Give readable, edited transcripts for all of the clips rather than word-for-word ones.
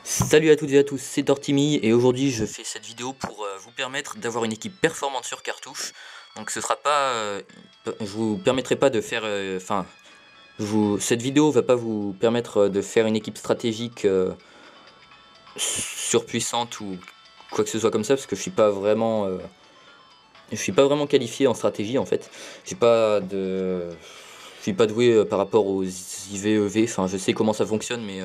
Salut à toutes et à tous, c'est Tortimi et aujourd'hui je fais cette vidéo pour vous permettre d'avoir une équipe performante sur cartouche. Donc ce sera pas, je vous permettrai pas de faire, cette vidéo va pas vous permettre de faire une équipe stratégique surpuissante ou quoi que ce soit comme ça parce que je suis pas vraiment qualifié en stratégie en fait. J'ai pas de, je suis pas doué par rapport aux IVEV. Enfin je sais comment ça fonctionne mais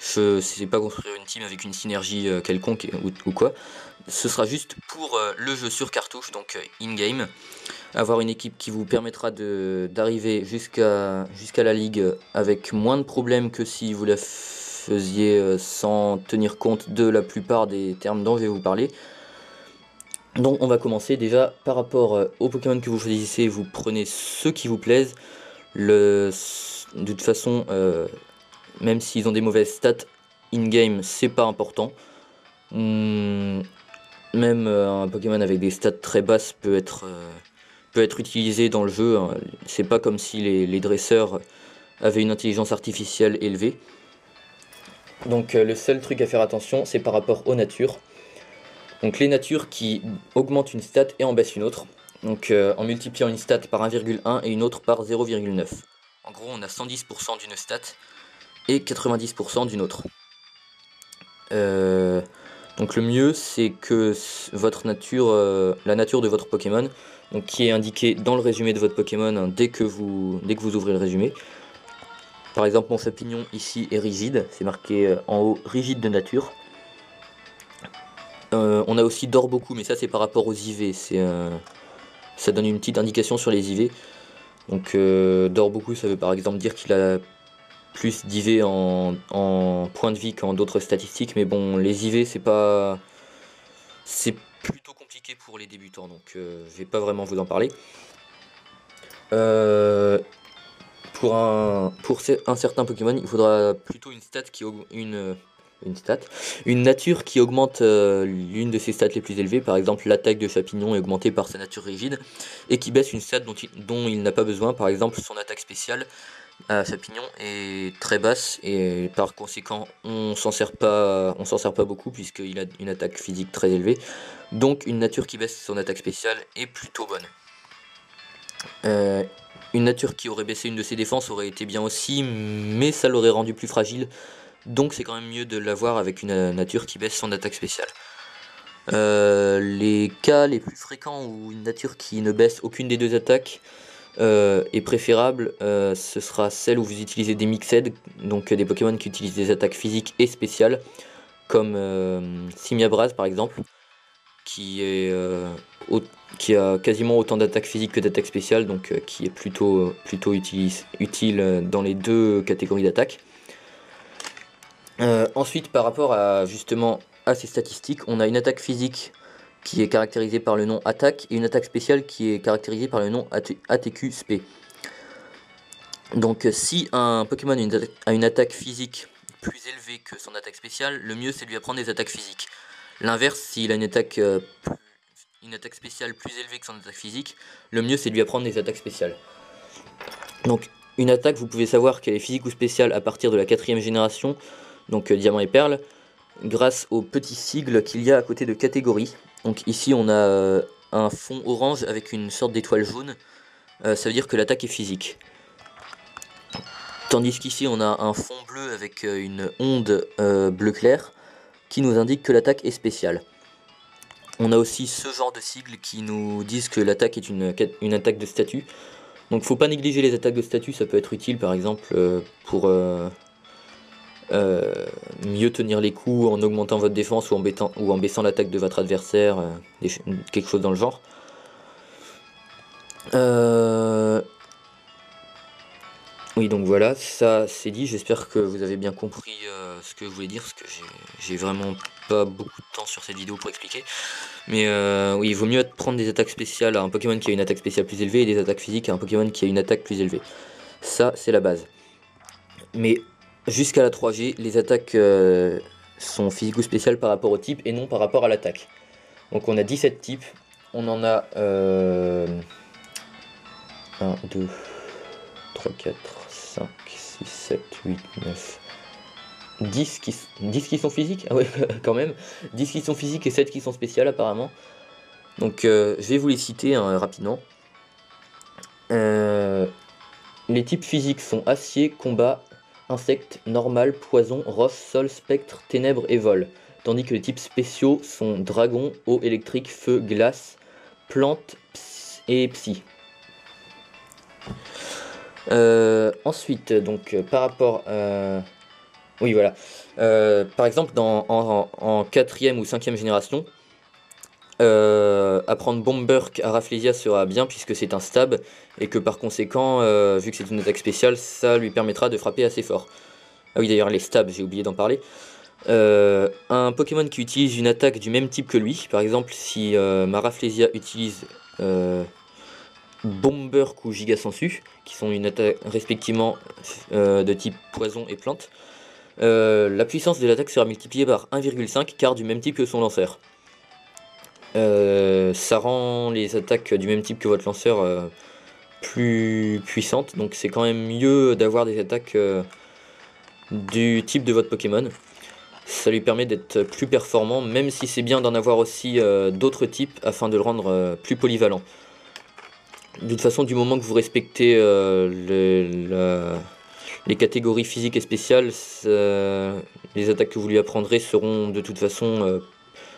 je sais pas construire une team avec une synergie quelconque ou quoi. Ce sera juste pour le jeu sur cartouche, donc in-game. Avoir une équipe qui vous permettra d'arriver jusqu'à la ligue avec moins de problèmes que si vous la faisiez sans tenir compte de la plupart des termes dont je vais vous parler. Donc on va commencer déjà par rapport aux Pokémon que vous choisissez, vous prenez ceux qui vous plaisent. De toute façon, même s'ils ont des mauvaises stats in-game, c'est pas important. Même un Pokémon avec des stats très basses peut être utilisé dans le jeu, hein. C'est pas comme si les dresseurs avaient une intelligence artificielle élevée. Donc le seul truc à faire attention, c'est par rapport aux natures. Donc les natures qui augmentent une stat et en baissent une autre. Donc en multipliant une stat par 1,1 et une autre par 0,9. En gros, on a 110% d'une stat et 90% d'une autre. Donc le mieux, c'est que votre nature, la nature de votre Pokémon, donc qui est indiquée dans le résumé de votre Pokémon, hein, dès que vous ouvrez le résumé. Par exemple, mon champignon ici est rigide, c'est marqué en haut rigide de nature. On a aussi dort beaucoup, mais ça c'est par rapport aux IV, ça donne une petite indication sur les IV. Donc dort beaucoup, ça veut par exemple dire qu'il a plus d'IV en points de vie qu'en d'autres statistiques, mais bon, les IV c'est plutôt compliqué pour les débutants, donc je vais pas vraiment vous en parler. Pour un certain Pokémon, il faudra plutôt une nature qui augmente l'une de ses stats les plus élevées. Par exemple, l'attaque de Champignon est augmentée par sa nature rigide et qui baisse une stat dont il n'a pas besoin. Par exemple, son attaque spéciale à Champignon est très basse et par conséquent on s'en sert pas beaucoup puisqu'il a une attaque physique très élevée. Donc une nature qui baisse son attaque spéciale est plutôt bonne. Une nature qui aurait baissé une de ses défenses aurait été bien aussi, mais ça l'aurait rendu plus fragile. Donc c'est quand même mieux de l'avoir avec une nature qui baisse son attaque spéciale. Les cas les plus fréquents où une nature qui ne baisse aucune des deux attaques est préférable, ce sera celle où vous utilisez des mixed, donc des Pokémon qui utilisent des attaques physiques et spéciales, comme Simiabras par exemple, qui a quasiment autant d'attaques physiques que d'attaques spéciales, donc qui est plutôt utile dans les deux catégories d'attaques. Ensuite, par rapport à justement à ces statistiques, on a une attaque physique qui est caractérisée par le nom attaque et une attaque spéciale qui est caractérisée par le nom ATQ spé. Donc si un Pokémon a une attaque physique plus élevée que son attaque spéciale, le mieux c'est de lui apprendre des attaques physiques. L'inverse, s'il a une attaque spéciale plus élevée que son attaque physique, le mieux c'est de lui apprendre des attaques spéciales. Donc une attaque, vous pouvez savoir qu'elle est physique ou spéciale à partir de la 4ème génération, donc diamant et perle, grâce au petit sigle qu'il y a à côté de catégorie. Donc ici on a un fond orange avec une sorte d'étoile jaune, ça veut dire que l'attaque est physique. Tandis qu'ici on a un fond bleu avec une onde bleu clair qui nous indique que l'attaque est spéciale. On a aussi ce genre de sigles qui nous disent que l'attaque est une attaque de statut. Donc faut pas négliger les attaques de statut, ça peut être utile par exemple pour mieux tenir les coups en augmentant votre défense ou en baissant l'attaque de votre adversaire, quelque chose dans le genre. Oui, donc voilà, ça c'est dit. J'espère que vous avez bien compris ce que je voulais dire, parce que j'ai vraiment pas beaucoup de temps sur cette vidéo pour expliquer. Mais oui, il vaut mieux prendre des attaques spéciales à un Pokémon qui a une attaque spéciale plus élevée et des attaques physiques à un Pokémon qui a une attaque plus élevée. Ça, c'est la base. Mais jusqu'à la 3G, les attaques sont physiques ou spéciales par rapport au type et non par rapport à l'attaque. Donc on a 17 types. On en a 1, 2, 3, 4, 5, 6, 7, 8, 9, 10 qui sont physiques? Ah ouais, quand même. 10 qui sont physiques et 7 qui sont spéciales apparemment. Donc je vais vous les citer hein, rapidement. Les types physiques sont acier, combat, insecte, normal, poison, roche, sol, spectre, ténèbres et vol. Tandis que les types spéciaux sont dragon, eau électrique, feu, glace, plante et psy. Ensuite, donc par rapport à... Oui, voilà. Par exemple, en 4ème ou 5ème génération, apprendre Bomberk à Rafflesia sera bien puisque c'est un stab et que par conséquent, vu que c'est une attaque spéciale, ça lui permettra de frapper assez fort. Ah oui, d'ailleurs, les stabs, j'ai oublié d'en parler. Un Pokémon qui utilise une attaque du même type que lui, par exemple, si ma Rafflesia utilise Bomberk ou Giga Sensu, qui sont une attaque respectivement de type poison et plante, la puissance de l'attaque sera multipliée par 1,5 car du même type que son lanceur. Ça rend les attaques du même type que votre lanceur plus puissantes, donc c'est quand même mieux d'avoir des attaques du type de votre Pokémon. Ça lui permet d'être plus performant, même si c'est bien d'en avoir aussi d'autres types afin de le rendre plus polyvalent. De toute façon, du moment que vous respectez les catégories physiques et spéciales, les attaques que vous lui apprendrez seront de toute façon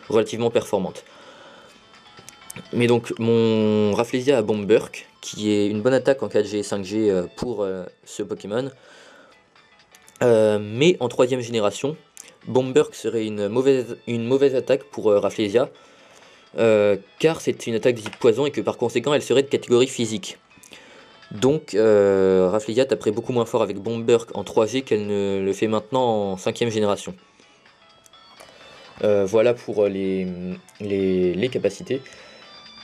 relativement performantes. Mais donc mon Rafflesia a Bomberk, qui est une bonne attaque en 4G et 5G pour ce Pokémon. Mais en 3ème génération, Bomberk serait une mauvaise attaque pour Rafflesia, car c'est une attaque de type poison et que par conséquent elle serait de catégorie physique. Donc Rafflesia taperait beaucoup moins fort avec Bomberk en 3G qu'elle ne le fait maintenant en 5ème génération. Voilà pour les capacités.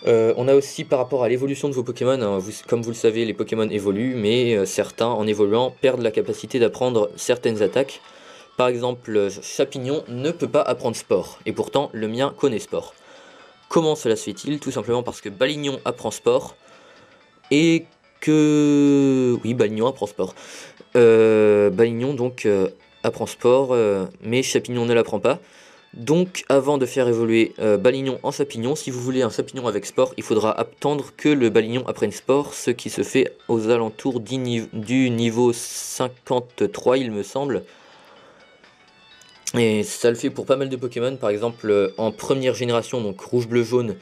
On a aussi par rapport à l'évolution de vos Pokémon, hein, comme vous le savez, les Pokémon évoluent, mais certains, en évoluant, perdent la capacité d'apprendre certaines attaques. Par exemple, Chapignon ne peut pas apprendre Sport, et pourtant le mien connaît Sport. Comment cela se fait-il? Tout simplement parce que Balignon apprend Sport, et que... Oui, Balignon apprend Sport. Balignon donc apprend Sport, mais Chapignon ne l'apprend pas. Donc avant de faire évoluer Balignon en Chapignon, si vous voulez un Chapignon avec Sport, il faudra attendre que le Balignon apprenne Sport, ce qui se fait aux alentours du niveau 53 il me semble. Et ça le fait pour pas mal de Pokémon, par exemple en première génération, donc rouge, bleu, jaune,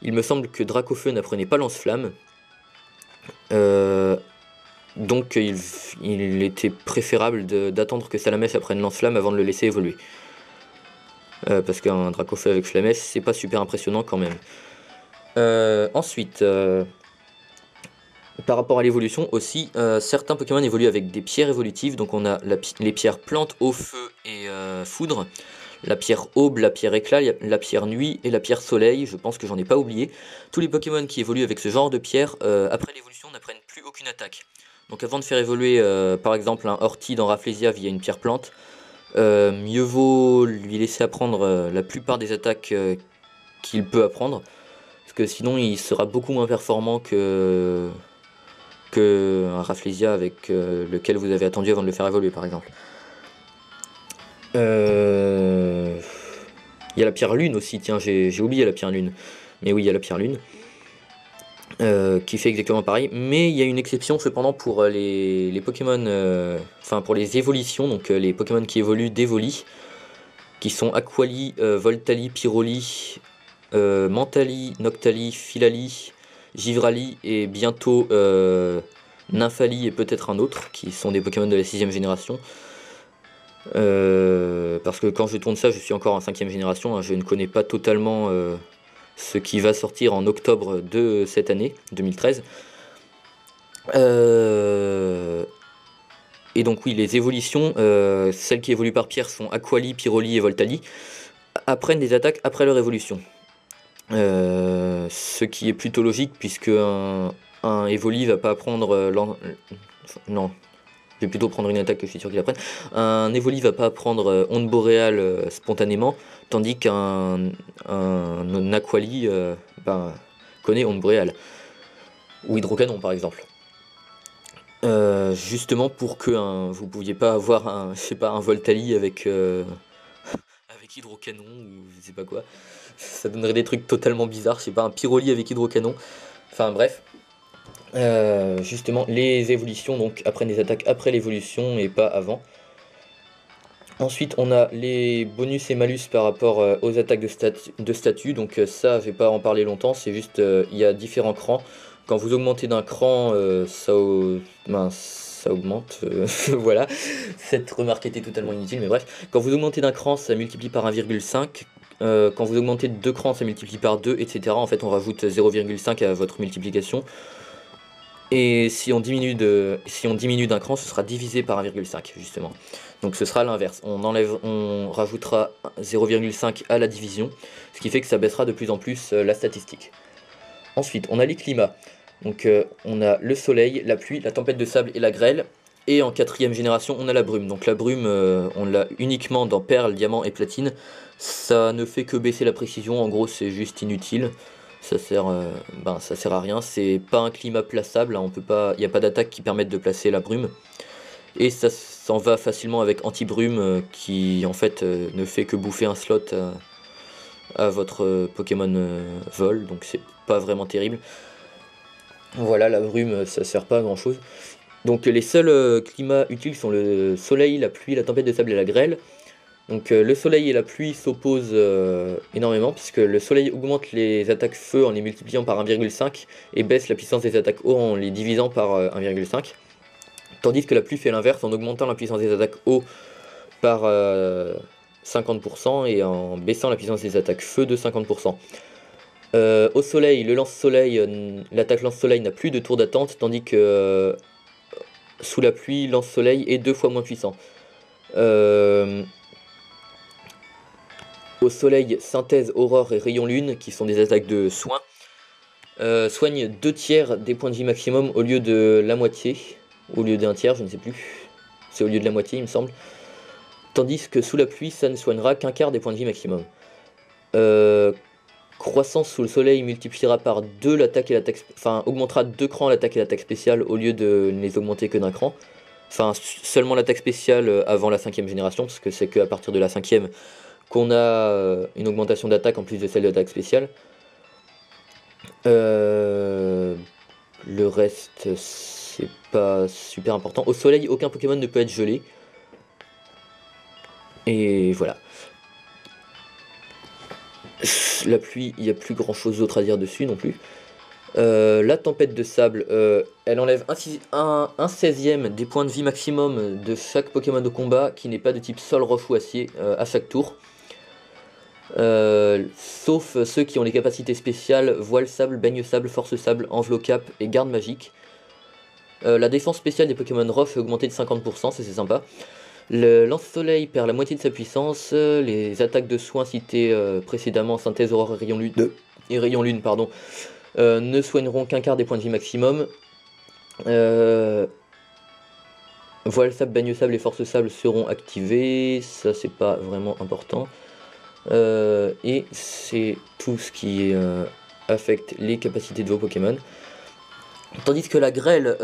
il me semble que Dracofeu n'apprenait pas Lance-Flamme. Donc il était préférable d'attendre que Salamèche apprenne Lance-Flamme avant de le laisser évoluer. Parce qu'un Dracofeu avec Flamèche, c'est pas super impressionnant quand même. Ensuite, par rapport à l'évolution aussi, certains Pokémon évoluent avec des pierres évolutives. Donc on a les pierres plantes, eau, feu et foudre, la pierre aube, la pierre éclat, la pierre nuit et la pierre soleil. Je pense que j'en ai pas oublié. Tous les Pokémon qui évoluent avec ce genre de pierre, après l'évolution, n'apprennent plus aucune attaque. Donc avant de faire évoluer par exemple un Horty dans Rafflesia via une pierre plante, mieux vaut lui laisser apprendre la plupart des attaques qu'il peut apprendre, parce que sinon il sera beaucoup moins performant que un Rafflesia avec lequel vous avez attendu avant de le faire évoluer par exemple. Il y a la pierre lune aussi, tiens j'ai oublié la pierre lune, mais oui il y a la pierre lune. Qui fait exactement pareil, mais il y a une exception cependant pour les Pokémon, enfin pour les évolutions, donc les Pokémon qui évoluent d'Evoli, qui sont Aquali, Voltali, Pyroli, Mentali, Noctali, Filali, Givrali et bientôt Nymphali et peut-être un autre, qui sont des Pokémon de la 6ème génération. Parce que quand je tourne ça, je suis encore en 5ème génération, hein, je ne connais pas totalement ce qui va sortir en octobre de cette année, 2013. Et donc oui, les évolutions, celles qui évoluent par pierre sont Aquali, Pyroli et Voltali, apprennent des attaques après leur évolution. Ce qui est plutôt logique puisque un Evoli va pas apprendre... non, je vais plutôt prendre une attaque que je suis sûr qu'il apprenne. Un Evoli va pas apprendre Onde Boréale spontanément, tandis qu'un Aquali connaît Onde Boréale. Ou Hydrocanon par exemple. Justement pour que vous pouviez pas avoir je sais pas, un Voltali avec, avec hydrocanon ou je sais pas quoi. Ça donnerait des trucs totalement bizarres, je sais pas, un Pyroli avec hydrocanon. Enfin bref. Justement, les évolutions donc apprennent des attaques après l'évolution et pas avant. Ensuite, on a les bonus et malus par rapport aux attaques de statut. Donc ça, je vais pas en parler longtemps, c'est juste il y a différents crans. Quand vous augmentez d'un cran, ça augmente. Voilà, cette remarque était totalement inutile, mais bref. Quand vous augmentez d'un cran, ça multiplie par 1,5. Quand vous augmentez de 2 crans, ça multiplie par 2, etc. En fait, on rajoute 0,5 à votre multiplication. Et si on diminue d'un cran, ce sera divisé par 1,5 justement. Donc ce sera l'inverse. On rajoutera 0,5 à la division, ce qui fait que ça baissera de plus en plus la statistique. Ensuite, on a les climats. Donc on a le soleil, la pluie, la tempête de sable et la grêle. Et en 4ème génération, on a la brume. Donc la brume, on l'a uniquement dans perles, diamants et platine. Ça ne fait que baisser la précision. En gros, c'est juste inutile. Ça sert à rien. C'est pas un climat plaçable. Hein, il n'y a pas d'attaque qui permette de placer la brume. Et ça s'en va facilement avec anti-brume qui en fait ne fait que bouffer un slot à votre Pokémon vol. Donc c'est pas vraiment terrible. Voilà, la brume, ça sert pas à grand chose. Donc les seuls climats utiles sont le soleil, la pluie, la tempête de sable et la grêle. Donc le soleil et la pluie s'opposent énormément, puisque le soleil augmente les attaques feu en les multipliant par 1,5 et baisse la puissance des attaques eau en les divisant par 1,5. Tandis que la pluie fait l'inverse en augmentant la puissance des attaques eau par 50% et en baissant la puissance des attaques feu de 50%. Au soleil, l'attaque lance-soleil n'a plus de tour d'attente, tandis que sous la pluie, lance-soleil est 2 fois moins puissant. Au soleil, synthèse, aurore et rayon lune, qui sont des attaques de soin, soignent 2 tiers des points de vie maximum au lieu de la moitié, au lieu d'un tiers, je ne sais plus, c'est au lieu de la moitié il me semble, tandis que sous la pluie, ça ne soignera qu'un quart des points de vie maximum. Croissance sous le soleil multipliera par 2 l'attaque et l'attaque, enfin augmentera 2 crans l'attaque et l'attaque spéciale au lieu de ne les augmenter que d'un cran. Enfin seulement l'attaque spéciale avant la 5ème génération, parce que c'est qu'à partir de la 5ème qu'on a une augmentation d'attaque en plus de celle de l'attaque spéciale. Le reste c'est pas super important. Au soleil, aucun Pokémon ne peut être gelé. Et voilà. La pluie, il n'y a plus grand chose d'autre à dire dessus non plus. La tempête de sable, elle enlève un 16ème des points de vie maximum de chaque Pokémon de combat qui n'est pas de type sol, roche ou acier à chaque tour. Sauf ceux qui ont les capacités spéciales voile sable, baigne sable, force sable, enveloppe et garde magique. La défense spéciale des Pokémon roche est augmentée de 50%, ça c'est sympa. Le lance-soleil perd la moitié de sa puissance. Les attaques de soins citées précédemment, synthèse, aurore et rayon lune, pardon, ne soigneront qu'un quart des points de vie maximum. Voile sable, baigne sable et force sable seront activés. Ça c'est pas vraiment important. Et c'est tout ce qui affecte les capacités de vos Pokémon. Tandis que la grêle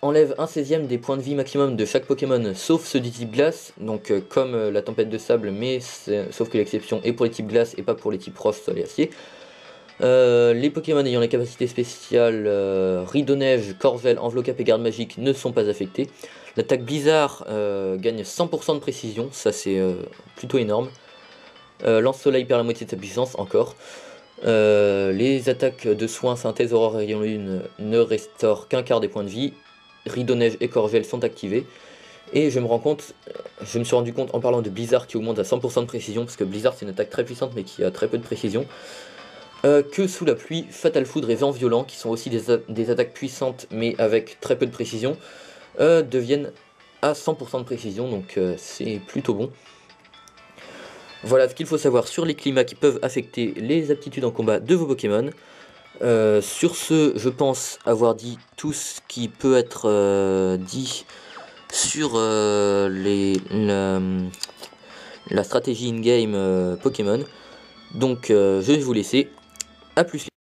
enlève un 16ème des points de vie maximum de chaque Pokémon, sauf ceux du type glace, donc comme la tempête de sable, mais sauf que l'exception est pour les types glace et pas pour les types roche, sol et acier. Les Pokémon ayant les capacités spéciales Rideau Neige, Corvel, Enveloppe et Garde Magique ne sont pas affectés. L'attaque Blizzard gagne 100% de précision, ça c'est plutôt énorme. Lance-Soleil perd la moitié de sa puissance, encore. Les attaques de soins, synthèse, aurore et rayon lune ne restaurent qu'un quart des points de vie. Rideau Neige et Corvel sont activés. Et je me suis rendu compte en parlant de Blizzard qui augmente à 100% de précision, parce que Blizzard c'est une attaque très puissante mais qui a très peu de précision, que sous la pluie, Fatal Foudre et Vent Violent, qui sont aussi des attaques puissantes mais avec très peu de précision, deviennent à 100% de précision, donc c'est plutôt bon. Voilà ce qu'il faut savoir sur les climats qui peuvent affecter les aptitudes en combat de vos Pokémon. Sur ce, je pense avoir dit tout ce qui peut être dit sur la stratégie in-game Pokémon. Donc je vais vous laisser. A plus.